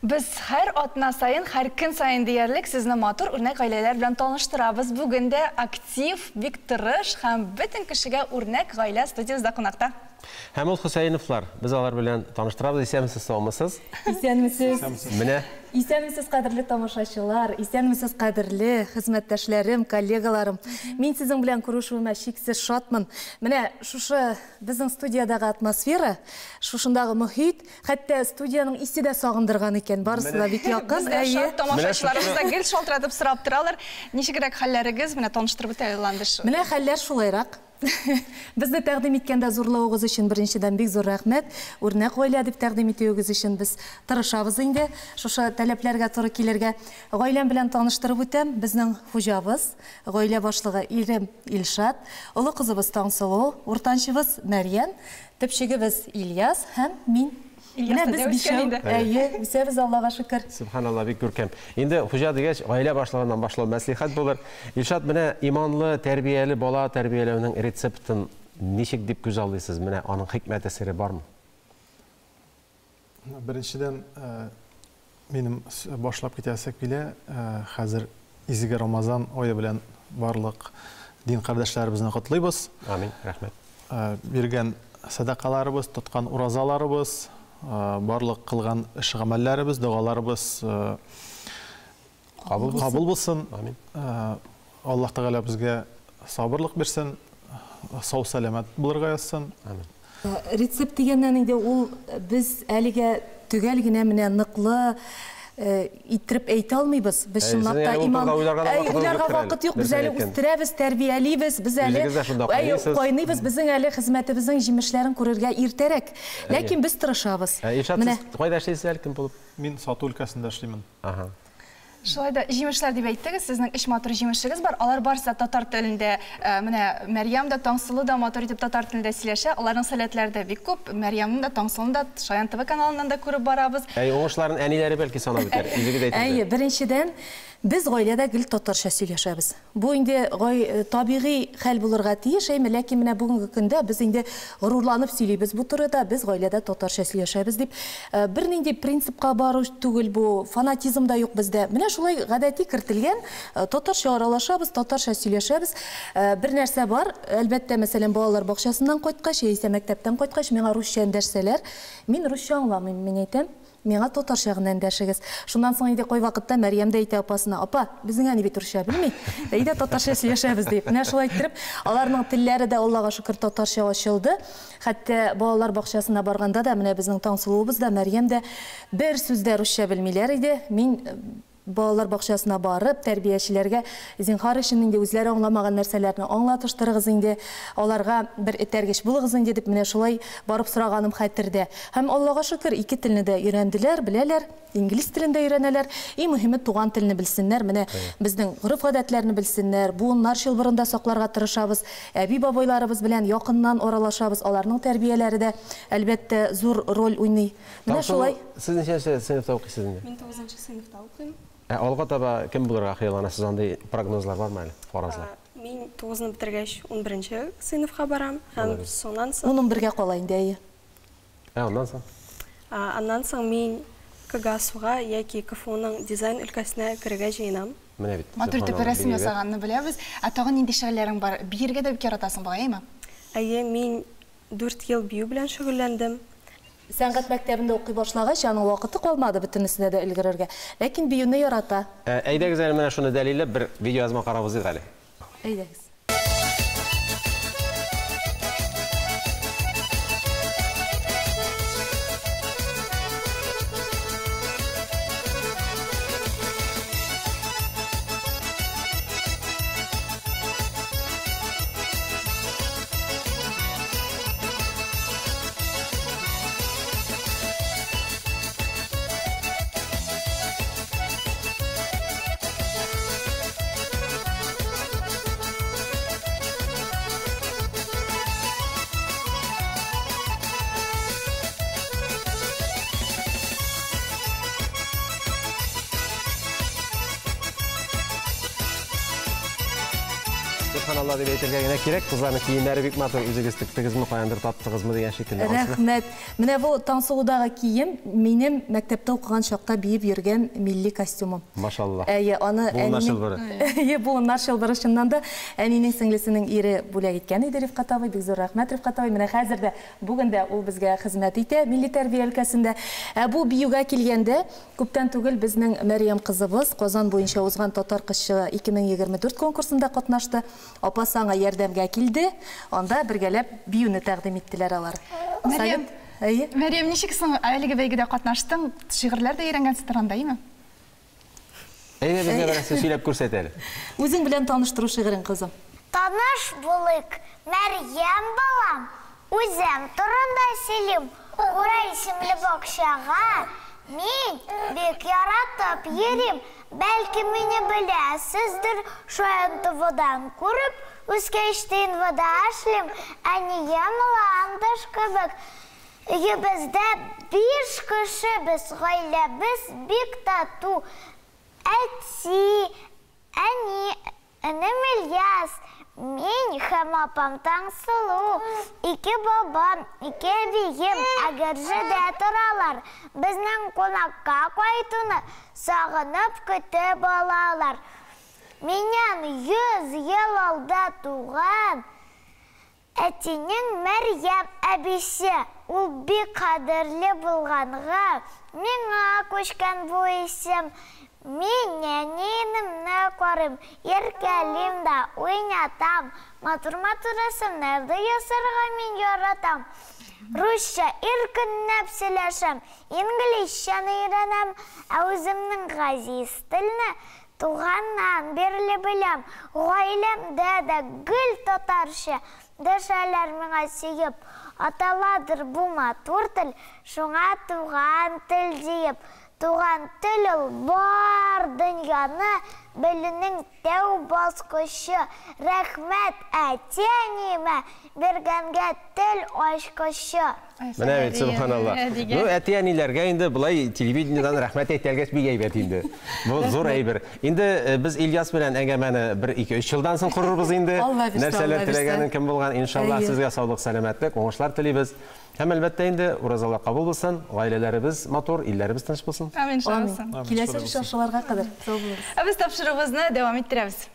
Biz her atna sayın, her gün sayın deyerlik sizni matur örnek aileler bilen tanıştırabız. Bugün de aktif, bik tırış, hem bütün kişiye örnek aile stüdyomuzda konakta. Hamid Hüseynovlar, biz alar bilen tanıştırabız. İstemsiz sağmısınız? İstemsiz. Mine? İstemsiz kadirli tamaşaçılar, istemsiz kadirli hizmetdaşlarım, kollegalarım. Мен sizin bilen kuruşuma şiksiz şatmın. Mine şuşu bizim stüdyodagi atmosfera, şuşundagi muhit, hatta stüdyanın isi de sağındırgan eken. Barısı da bik yakın. Bizde tamaşaçılarımızda gel şaltıratıp sırap turalar. Nişigirek halleriniz mine tanıştırıp öteylandır. Mine haller şulayrak. Bizde təqdim etkəndə zorlauğuz üçün birinciden bik zor rəhmət. Örnek oila dip təqdim etiyoguz üçün biz tırışabız indi. Şuşa tələblərə toru kilərgə oiləm bilən tanıştırıb ötəm. Bizning hujabız, oila başlığı İrem İlşat, ulu kızımız Tansulu, ortançımız Meryem, tüpşigimiz İlyas, hem min. İlyas da öskəniydi. Biz Allah'a şükür. Subhanallah, bik görkem. Şimdi hoca degeç, aile başlığından başlayan məslihət olur. İlşat, mine imanlı, terbiyeli, bola terbiyelevinin reseptin neşik dip güzellisiz? Mine onun hikmet siri var mı? Birinciden benim başlap gitesek bile hazır izige Ramazan oya bilen varlık din kardeşlerimizden kutlayız. Amin, rahmet. Birgen sadakalarımız, tutkan urazalarımız, barlık kılgan iş amellerimiz, dualarımız kabul bulsun. Amin. Allah Teala bizge sabırlık versin, sağ selamet bulurga yazsın. Amin. Resept degenden de ol biz әлегә tügel gine mine nıklı itirip eğit almayız. Biz şunlakta iman uylarga vakit yok. Biz әле үстерәбез, тәрбиялибез, biz әле кайныйбыз, безнең әле хезмәтебезнең җимешләрен күрергә иртәрәк. Ләкин без тырышабыз. Менә кайда эшләйсез әле, кем булып? Мин сату өлкәсендә эшлим. Şöyle jimişler diye ayttık, sizin iş maturu jimişiniz var. Alar barsa Tatar tilinde, Meryem de Tansılı da maturu edip Tatar tilinde sileşe. Onların salatları da bik köp. Meryem'in de Tansılı'nın da Şayan TV kanalından da görüp barabız. Oğuşların enileri belki sana biter. Birinciden biz gailede gül Tatarcha сөйләшәбез. Bu indi tabii hal bulurga tiyiş, lakin менә бүгенге көндә biz indi gururlanıp сөйлибез bu турыда, biz gailede Tatarcha сөйләшәбез дип. Bir нинди принципка бару түгел bu, fanatizm da юк бездә. Менә шулай гадәти кертелгән, Tatarcha аралашабыз, Tatarcha сөйләшәбез. Bir нәрсә бар, әлбәттә, мәсәлән, балалар бакчасыннан кайткач, яисә мәктәптән кайткач, миңа русча эндәшсәләр, мин русча аңламыйм, мин әйтәм. Миңа Татарча гына эндәшегез. Шуннан соң инде кай вакытта Мәрьям дә әйтә апасына: "Апа, безнең әни бит русча белми. Әйдә Татарча сөйләшәбез" дип. Менә шулай итеп, аларның телләре дә Аллага шөкер Татарча ачылды. Хәтта балалар бакчасына барганда да менә безнең Таңсылуыбыз да, Мәрьям дә бер сүз дә русча белмиләр иде. Мин балалар бакчасына барып, тәрбиячеләргә зинһар өчен инде үзләре аңламаган нәрсәләрне аңлатыштырыгыз инде, аларга бер этәргеч булыгыз инде дип менә шулай барып сораганым хәтердә. Һәм Аллага шөкер, ике телне дә өйрәнделәр, беләләр, инглиз телен дә өйрәнәләр. И мөһиме туган телне белсеннәр, менә безнең гореф-гадәтләрне белсеннәр. Буыннар чылбырында сакларга тырышабыз. Әби бабайларыбыз белән якыннан аралашабыз. Аларның тәрбияләре дә әлбәттә зур роль уйный. Менә шулай. Siz ничәнче сыйныфта укыйсыз инде? Мин 9-нчы сыйныфта укыйм. Алга таба кем булырга хыялланасыз? Андай прогнозлар бармы әле? Фаразлар. Мин 9-ны бетергәч 11-нче сыйныфка барам. Һәм соннан соң 11-гә кала инде. Аннан соң? Аннан соң мин КГСУга яки КФУның дизайн өлкәсенә керергә җыенам. Менә бит. Матур итеп рәсем ясаганны беләбез. Тагын нинди шөгыльләрең бар? Биергә дә бик яратасың багаймы? Әйе, мин 4 ел бию белән шөгыльләндем. Сәнгать мәктәбендә укый башлагач, аның вакыты калмады бөтенесенә дә өлгерергә. Ләкин биюне ярата. Әйдәгез әле менә шуны дәлилләп бер видео язма карабыз әле. Әйдәгез. Субханалла дип әйтергә генә кирәк. Кызларның киемнәре бик матур, үзегез тиктегезме, каяндыр таптыгызмы дигән шикелле. Рәхмәт. Менә бу Таңсылудагы кием минем мәктәптә укыган чакта биеп йөргән милли костюмым. Машалла. Аны Буыннар чылбыры. Буыннар чылбыры чыннан да әнинең сеңлесенең ире бүләк иткән иде Рифкат абый, бик зур рәхмәт Рифкат абый. Менә хәзер дә бүген дә ул безгә хезмәт итә милли тәрбия өлкәсендә. Бу биюгә килгәндә күптән түгел безнең Мәрьям кызыбыз Казан буенча узган татар кызчыгы 2024 конкурсында катнашты. Апасы аңа ярдәмгә килде. Анда бергәләп биюне тәкъдим иттеләр алар. Мәрьям, ничек соң әлеге бәйгедә катнаштың? Шигырьләр дә өйрәнгәнсең андаймы? Әйдә безгә берәрсе сөйләп күрсәт әле. Үзең белән таныштыру шигырың кызым. Таныш булыйк, Мәрьям балам, үзем турында сөйлим. Курай исемле бакчага мин бик яратып йөрим. Бәлки мине беләсездер, ШНТВдан күреп, үскәчтен вода эшлим. Әнием ландыш кебек. Өебездә 5 кешебез, гаиләбез бик тату. Әти, әни, энем Ильяс, мин һәм апам Таңсылу, 2 бабам, 2 әбием Әгәрҗедә торалар. Безнең кунакка кайтуны сагынып көтеп алалар. Миннән 100 ел алда туган әтинең Мәрьям әбисе, ул бик кадерле булганга, миңа күчкән бу исем. Мин әниемне карыйм, еркәлим дә, уйнатам. Матур-матур рәсемнәрне ясарга мин яратам. Русча иркенләп сөйләшәм, инглизчәне өйрәнәм, ә үземнең газиз телне туганнан бирле беләм. Гаиләмдә дә гел татарча дәшәләр миңа сөеп. Аталадыр бу матур тел, шуңа туган тел диеп. Туган тел ул бар дөньяны белүнең тәү баскычы. Рәхмәт әтиәниемә бергәнгә тел ачкычы. Менә бит субханалла. Ну, әтиәниләргә инде булай телевидениедан рәхмәт әйтәлгәч бик әйбәт инде. Бу зур әйбер. Инде без Ильяс белән әңгәмәне 1-2-3 елдан соң корырбыз инде. Нәрсәләр теләгәнен кем булган, иншалла сезгә саулык, сәламәтлек, уңышлар телибез. Һәм әлбәттә инде уразалар кабул булсын, гаиләләребез матур, илләребез тыныч булсын. Амин, шулай булсын. Киләсе очрашуларга кадәр сау булыгыз. Без тапшырыгыбызны дәвам иттерәбез.